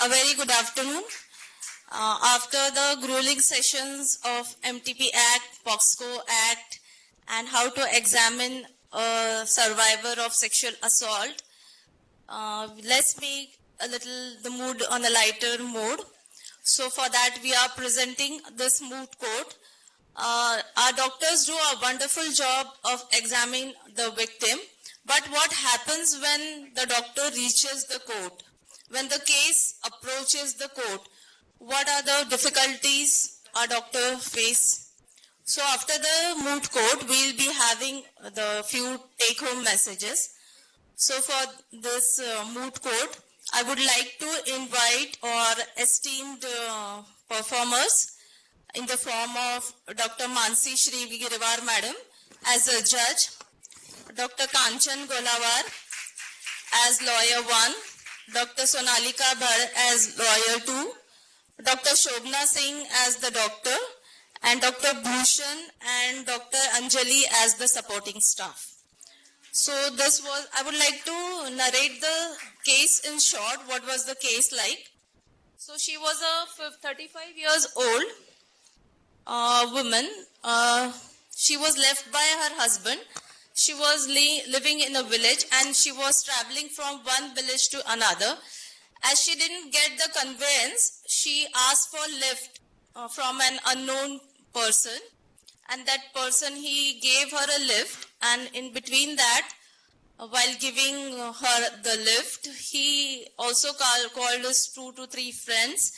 A very good afternoon. After the grueling sessions of MTP Act, POXCO Act, and how to examine a survivor of sexual assault, let's make a little the mood on a lighter mode. So for that, we are presenting this mood court. Our doctors do a wonderful job of examining the victim. But what happens when the doctor reaches the court? When the case approaches the court, what are the difficulties our doctor face? So after the moot court, we'll be having the few take-home messages. So for this moot court, I would like to invite our esteemed performers in the form of Dr. Mansi Shri Girivar Madam as a judge, Dr. Kanchan Golawar as lawyer 1, Dr. Sonalika Bhar as lawyer 2, Dr. Shobna Singh as the doctor, and Dr. Bhushan and Dr. Anjali as the supporting staff. So I would like to narrate the case in short. What was the case like? So she was a 35 years old woman. She was left by her husband. She was living in a village and she was traveling from one village to another. As she didn't get the conveyance, she asked for lift from an unknown person, and that person, he gave her a lift, and in between that, while giving her the lift, he also called his 2 to 3 friends,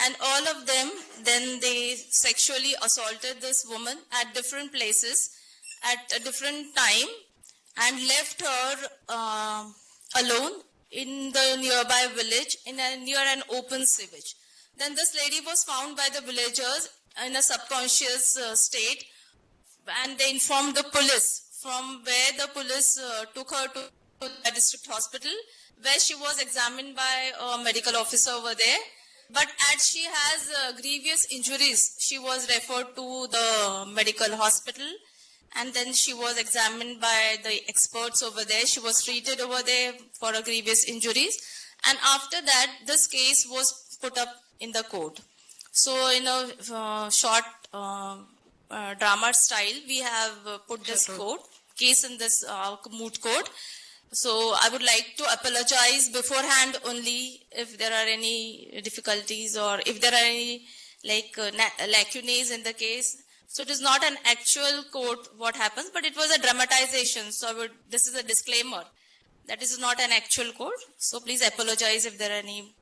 and all of them, then they sexually assaulted this woman at different places at a different time and left her alone in the nearby village near an open sewage. Then this lady was found by the villagers in a subconscious state, and they informed the police, from where the police took her to the district hospital, where she was examined by a medical officer over there. But as she has grievous injuries, she was referred to the medical hospital, and then she was examined by the experts over there. She was treated over there for her grievous injuries. And after that, this case was put up in the court. So in a short drama style, we have put this case in this moot court. So I would like to apologize beforehand only if there are any difficulties or if there are any lacunae in the case. So it is not an actual court what happens, but it was a dramatization. So this is a disclaimer that this is not an actual court. So please apologize if there are any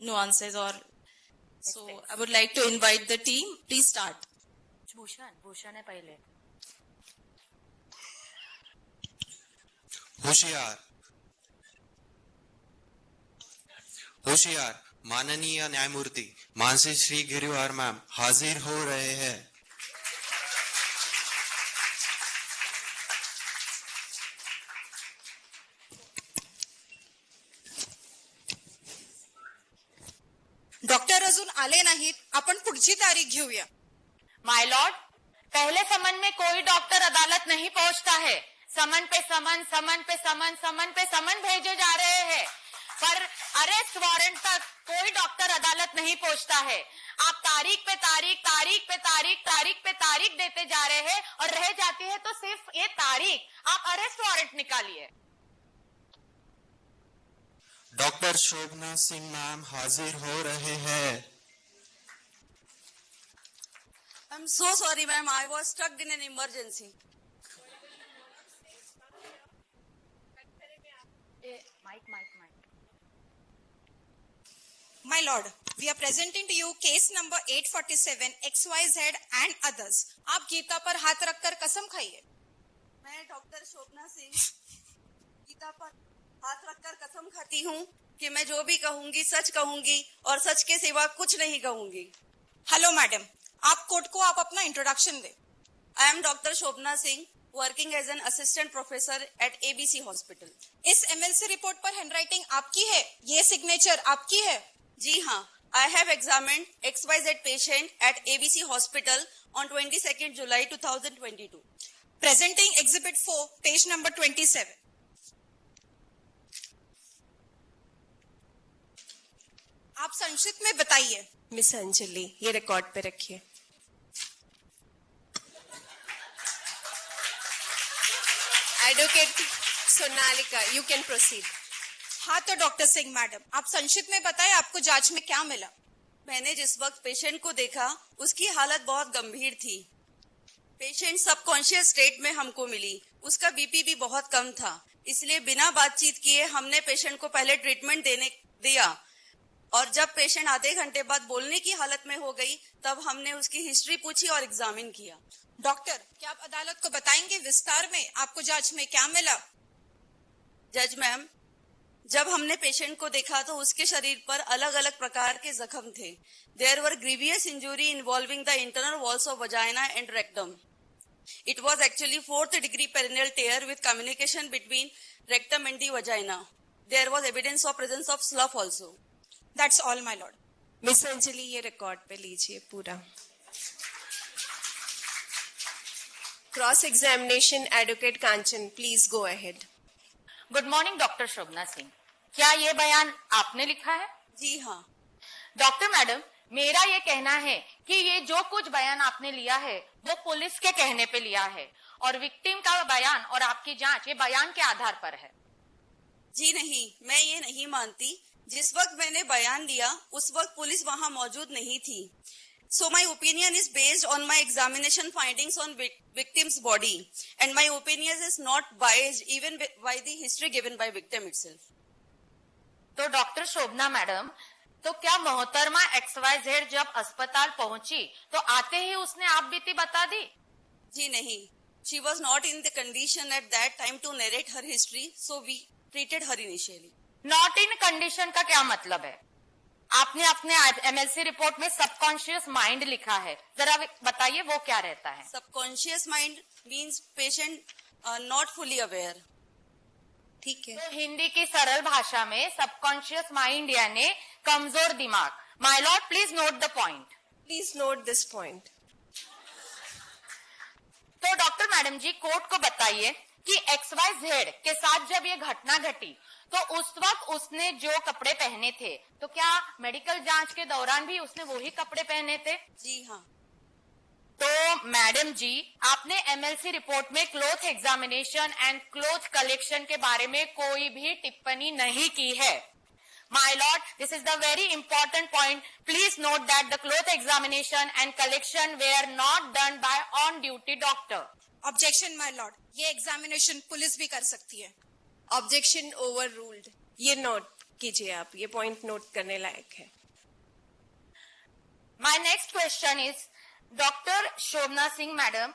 nuances or. So I would like to invite the team. Please start. Bhushan hai pehle. होशियार माननीय न्यायमूर्ति Mansi Shri गिरिवार ma'am हाजिर हो रहे हैं। Doctor अजून आले नाहीत, आपण पुढची तारीख घेऊया। माय लॉर्ड, पहले समन में कोई डॉक्टर अदालत नहीं पहुंचता है। समन पे समन, समन पे समन, समन पे समन भेजे जा रहे हैं, पर अरेस्ट वारंट तक कोई डॉक्टर अदालत नहीं पहुंचता है। आप तारीख पे तारीख, तारीख पे तारीख, तारीख पे तारीख देते जा रहे हैं और रह जाती है तो सिर्फ ये तारीख। आप अरेस्ट वारंट निकालिए। डॉक्टर शोभना सिंह मैम हाजिर हो रहे हैं। I'm so sorry, ma'am. I was stuck in an emergency. My lord, we are presenting to you case number 847 XYZ and others. आप गीता पर हाथ रखकर कसम खाइए। मैं डॉक्टर शोभना सिंह गीता पर हाथ रखकर कसम खाती हूँ कि मैं जो भी कहूंगी सच कहूंगी और सच के सिवा कुछ नहीं कहूंगी। हेलो मैडम, आप कोर्ट को आप अपना introduction they. I am Dr. Shobna Singh, working as an assistant professor at ABC Hospital. इस MLC रिपोर्ट पर हैंडराइटिंग आपकी है, ये सिग्नेचर आपकी है? जी हाँ, I have examined XYZ patient at ABC Hospital on 22nd July 2022. Presenting Exhibit 4, page number 27. आप संक्षिप्त में बताइए। मिस अंजलि, ये रिकॉर्ड पे रखिए। Advocate Sonalika, you can proceed. हाँ तो डॉक्टर सिंह मैडम, आप संक्षिप्त में बताएं आपको जांच में क्या मिला। मैंने जिस वक्त पेशेंट को देखा उसकी हालत बहुत गंभीर थी। पेशेंट सबकॉन्शियस स्टेट में हमको मिली। उसका बीपी भी बहुत कम था, इसलिए बिना बातचीत किए हमने पेशेंट को पहले ट्रीटमेंट दिया और जब पेशेंट आधे घंटे बाद बोलने की हालत में हो गई तब हमने उसकी हिस्ट्री पूछी और एग्जामिन किया। डॉक्टर, क्या आप अदालत को बताएंगे विस्तार में आपको जांच में क्या मिला। जज मैम, जब हमने पेशेंट को देखा तो उसके शरीर पर अलग अलग प्रकार के जख्म थे। There were grievous injury involving the internal walls of vagina and rectum. It was actually 4th degree perineal tear with communication between rectum and the vagina. There was evidence of presence of slough also. That's all, my lord. Miss Anjali, ये record पे लीजिए पूरा। Cross examination, advocate Kanchan, please go ahead. Good morning doctor Shobhana Singh, क्या ये बयान आपने लिखा है? जी हाँ। डॉक्टर मैडम, मेरा ये कहना है कि ये जो कुछ बयान आपने लिया है वो पुलिस के कहने पे लिया है और विक्टिम का बयान और आपकी जांच ये बयान के आधार पर है। जी नहीं, मैं ये नहीं मानती। जिस वक्त मैंने बयान दिया उस वक्त पुलिस वहाँ मौजूद नहीं थी। So my opinion is based on my examination findings on victim's body and my opinion is not biased even by the history given by victim itself. तो डॉक्टर शोभना मैडम, तो क्या मोहतरमा XYZ जब अस्पताल पहुंची तो आते ही उसने आप बीती बता दी? जी नहीं, she was not in the condition at that time to narrate her history, so we treated her initially. Not in condition का क्या मतलब है? आपने अपने MLC रिपोर्ट में सबकॉन्शियस माइंड लिखा है, जरा बताइए वो क्या रहता है? Subconscious mind means patient not fully aware. ठीक है। तो हिंदी की सरल भाषा में सबकॉन्शियस माइंड यानी कमजोर दिमाग। My Lord, please note the point. Please note this point. तो डॉक्टर मैडम जी, कोर्ट को बताइए कि XYZ के साथ जब ये घटना घटी तो उस वक्त उसने जो कपड़े पहने थे, तो क्या मेडिकल जांच के दौरान भी उसने वही कपड़े पहने थे? जी हाँ। तो मैडम जी, आपने MLC रिपोर्ट में cloth examination and cloth collection के बारे में कोई भी टिप्पणी नहीं की है। My lord, this is the very important point. Please note that the cloth examination and collection were not done by on duty doctor. Objection my lord, ये एग्जामिनेशन पुलिस भी कर सकती है। Objection overruled. ये note कीजिए आप, ये point note करने लायक है। My next question is, Dr. Shobna Singh madam,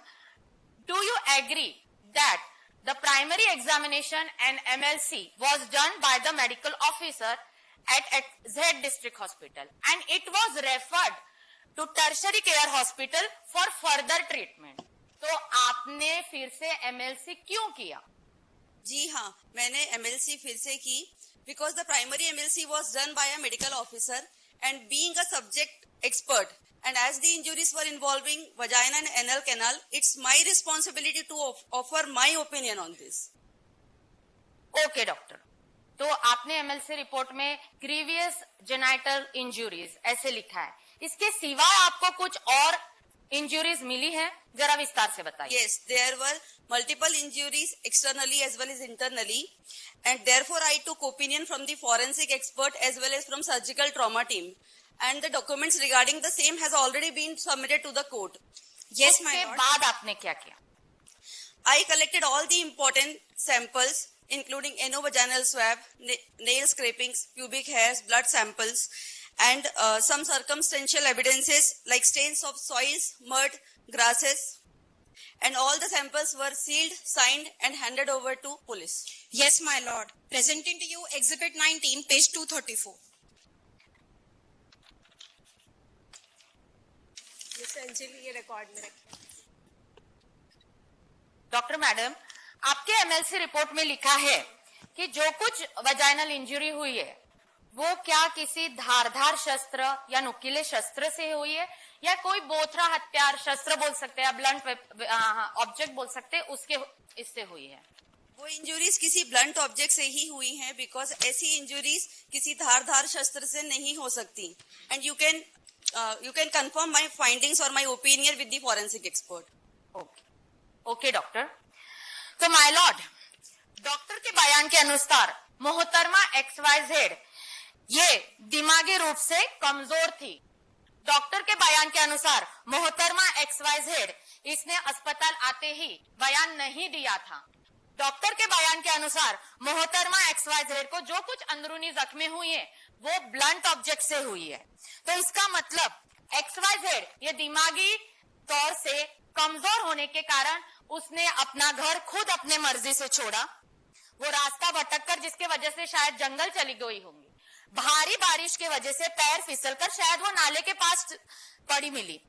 do you agree that the primary examination and MLC was done by the medical officer at Z District Hospital and it was referred to tertiary care hospital for further treatment? तो आपने फिर से MLC क्यों किया? जी हाँ, मैंने MLC फिर से की because the primary MLC was done by a medical officer and being a subject expert and as the injuries were involving vagina and anal canal, it's my responsibility to offer my opinion on this. Okay doctor, तो आपने MLC report में grievous genital injuries ऐसे लिखा है, इसके सिवाय आपको कुछ और इंजुरीज मिली है? जरा विस्तार से बताइए। Yes, there were multiple injuries externally as well as internally and therefore I took opinion from the forensic expert as well as from surgical trauma team. And the documents regarding the same has already been submitted to the court. Yes, my उसके lord. बाद आपने क्या किया? I collected all the important samples, including anovaginal swab, nail scrapings, pubic hairs, blood samples, and some circumstantial evidences like stains of soils, mud, grasses, and all the samples were sealed, signed, and handed over to police. Yes, my lord. Presenting to you Exhibit 19, page 234. Miss Anjali, ये record में रखिए। Doctor madam, आपके MLC report में लिखा है कि जो कुछ वजाइनल इंजरी हुई है वो क्या किसी धारदार शस्त्र या नुकीले शस्त्र से हुई है या कोई बोथरा हथियार, शस्त्र बोल सकते हैं, ब्लंट ऑब्जेक्ट बोल सकते हैं, उसके इससे हुई है? वो इंजुरीज किसी ब्लंट ऑब्जेक्ट से ही हुई हैं बिकॉज ऐसी इंजुरीज किसी धारदार शस्त्र से नहीं हो सकती and you can confirm my findings और my opinion with the forensic expert. Okay doctor. तो माय लॉर्ड, डॉक्टर के बयान के अनुसार मोहतरमा XYZ ये दिमागी रूप से कमजोर थी। डॉक्टर के बयान के अनुसार मोहतरमा XYZ इसने अस्पताल आते ही बयान नहीं दिया था। डॉक्टर के बयान के अनुसार मोहतरमा XYZ को जो कुछ अंदरूनी जख्में हुई है वो ब्लंट ऑब्जेक्ट से हुई है। तो इसका मतलब XYZ ये दिमागी तौर से कमजोर होने के कारण उसने अपना घर खुद अपने मर्जी से छोड़ा। वो रास्ता भटककर, जिसके वजह से शायद जंगल चली गई होंगी, भारी बारिश के वजह से पैर फिसलकर शायद वो नाले के पास पड़ी मिली।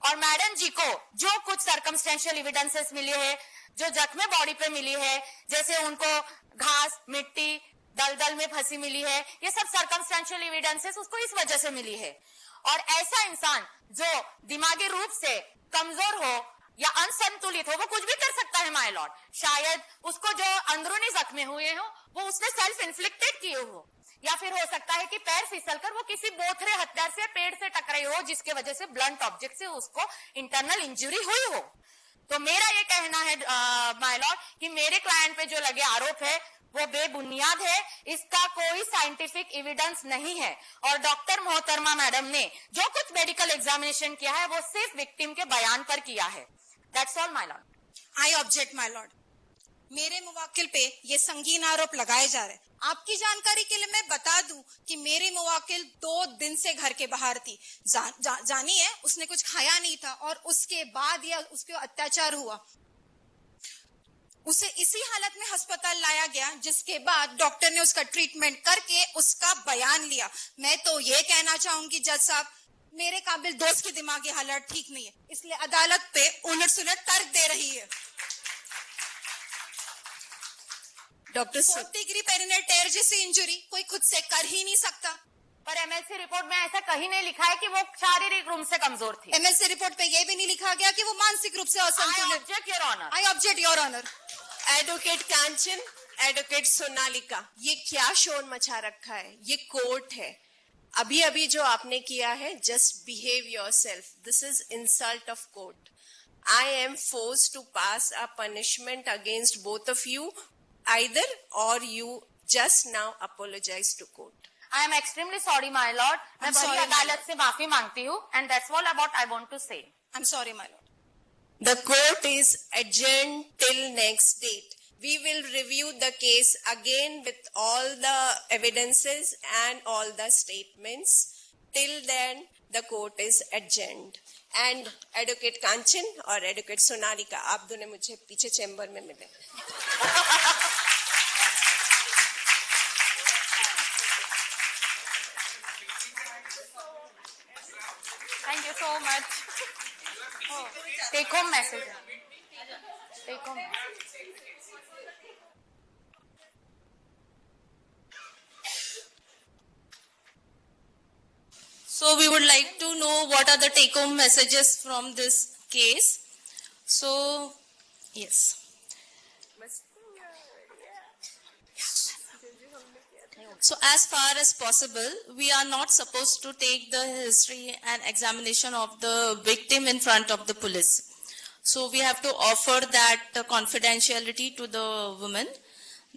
और मैडम जी को जो कुछ सर्कमस्टेंशियल एविडेंसेस मिले हैं, जो जख्में बॉडी पे मिली है, जैसे उनको घास, मिट्टी, दलदल में फंसी मिली है, ये सब सर्कमस्टेंशियल एविडेंसेस उसको इस वजह से मिली है। और ऐसा इंसान जो दिमागी रूप से कमजोर हो या अनसंतुलित हो वो कुछ भी कर सकता है माय लॉर्ड। शायद उसको जो अंदरूनी जख्में हुए हो वो उसने सेल्फ इन्फ्लिक्टेड किए हो, या फिर हो सकता है कि पैर फिसलकर वो किसी बोथरे हथियार से पेड़ से टकराई हो जिसके वजह से ब्लंट ऑब्जेक्ट से उसको इंटरनल इंजरी हुई हो। तो मेरा ये कहना है माय लॉर्ड कि मेरे क्लाइंट पे जो लगे आरोप है वो बेबुनियाद है, इसका कोई साइंटिफिक एविडेंस नहीं है। और डॉक्टर मोहतरमा मैडम ने जो कुछ मेडिकल एग्जामिनेशन किया है वो सिर्फ विक्टिम के बयान पर किया है। That's all my Lord. I object my Lord. मेरे मुवक्किल पे ये संगीन आरोप लगाए जा रहे हैं। आपकी जानकारी के लिए मैं बता दूं कि मेरी मुवक्किल 2 दिन से घर के बाहर थी। जानी है, उसने कुछ खाया नहीं था और उसके बाद या उसके अत्याचार हुआ, उसे इसी हालत में अस्पताल लाया गया, जिसके बाद डॉक्टर ने उसका ट्रीटमेंट करके उसका बयान लिया। मैं तो ये कहना चाहूंगी जज साहब, मेरे काबिल दोस्त की दिमागी हालत ठीक नहीं है, इसलिए अदालत पे उलट सुलट तर्क दे रही है। डॉक्टर 4th डिग्री पेरिनेल टेयर जैसी इंजरी कोई खुद से कर ही नहीं सकता। पर MLC रिपोर्ट में ऐसा कहीं नहीं लिखा है कि वो शारीरिक रूप से कमजोर थी। MLC रिपोर्ट पे ये भी नहीं लिखा गया कि वो मानसिक रूप से असंतुलित। I object your honour. Advocate Kanchan, advocate Sonalika, ये क्या शोर मचा रखा है? ये कोर्ट है। अभी अभी जो आपने किया है, just behave yourself. This is insult of court. I am forced to pass a punishment against both of you, either or you just now apologize to court. I am extremely sorry, my lord. मैं बड़ी अदालत से माफी मांगती हूँ, and that's all about I want to say. I'm sorry, my lord. The court is adjourned till next date. We will review the case again with all the evidences and all the statements. Till then, the court is adjourned. And Advocate Kanchan और Advocate Sonalika, आप दोनों मुझे पीछे chamber में मिले। Thank you so much. Oh, take home message. Take home. So we would like to know what are the take-home messages from this case. So, yes. So as far as possible, we are not supposed to take the history and examination of the victim in front of the police. So we have to offer that confidentiality to the woman.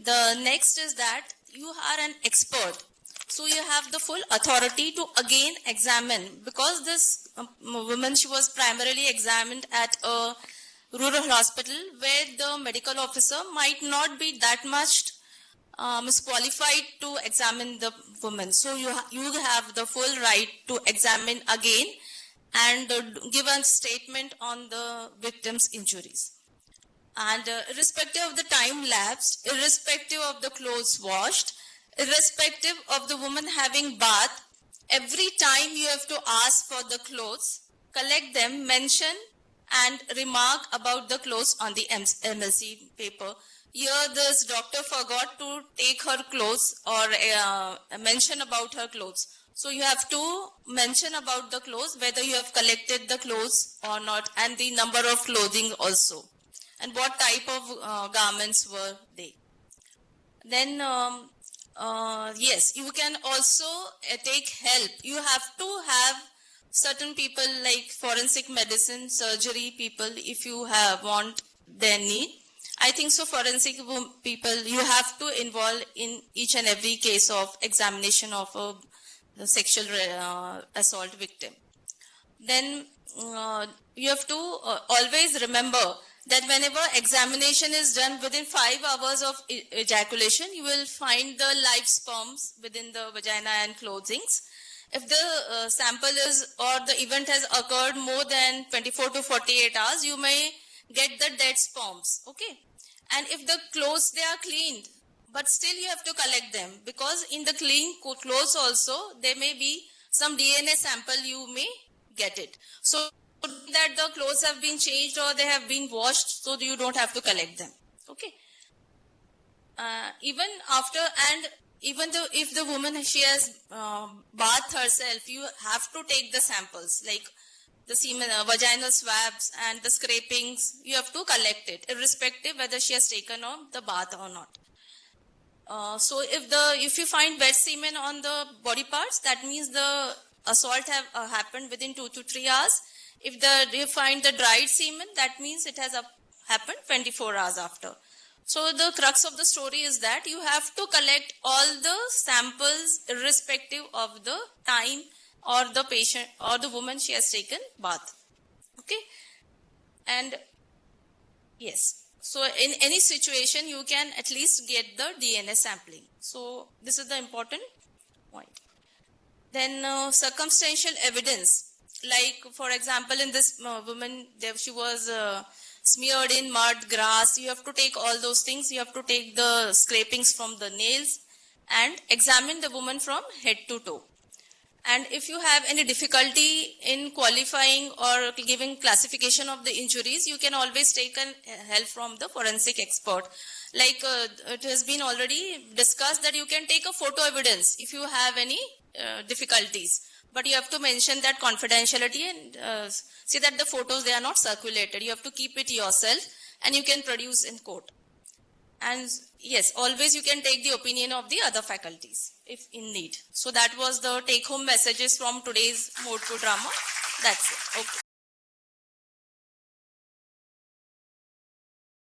The next is that you are an expert. So you have the full authority to again examine, because this woman, she was primarily examined at a rural hospital where the medical officer might not be that much qualified to examine the woman. So you have the full right to examine again and give a statement on the victim's injuries. And irrespective of the time lapsed, irrespective of the clothes washed, irrespective of the woman having bath, every time you have to ask for the clothes, collect them, mention and remark about the clothes on the MLC paper. Here this doctor forgot to take her clothes or mention about her clothes. So you have to mention about the clothes, whether you have collected the clothes or not, and the number of clothing also. and what type of garments were they. Then, yes, you can also take help. You have to have certain people like forensic medicine, surgery people, if you want their need. I think so forensic people, you have to involve in each and every case of examination of a sexual assault victim. Then you have to always remember that whenever examination is done within 5 hours of ejaculation, you will find the live sperms within the vagina and clothings. If the sample is or the event has occurred more than 24 to 48 hours, you may get the dead sperms. Okay. And if the clothes, they are cleaned, but still you have to collect them, because in the clean clothes also there may be some DNA sample, you may get it. So that the clothes have been changed or they have been washed, so you don't have to collect them. Okay. Even after, and even though if the woman, she has bathed herself, you have to take the samples like the semen, vaginal swabs and the scrapings. You have to collect it, irrespective whether she has taken on the bath or not. So if you find wet semen on the body parts, that means the assault have happened within 2 to 3 hours. If you find the dried semen, that means it has happened 24 hours after. So the crux of the story is that you have to collect all the samples irrespective of the time or the patient or the woman she has taken bath. Okay. And yes, so in any situation you can at least get the DNA sampling. So this is the important point. Then circumstantial evidence, like for example in this woman, she was smeared in mud, grass. You have to take all those things. You have to take the scrapings from the nails and examine the woman from head to toe. And if you have any difficulty in qualifying or giving classification of the injuries, you can always take help from the forensic expert. Like it has been already discussed that you can take a photo evidence if you have any difficulties. But you have to mention that confidentiality and see that the photos, they are not circulated. You have to keep it yourself and you can produce in court. And yes, always you can take the opinion of the other faculties if in need. So that was the take home messages from today's Mode to Drama. That's it. Okay.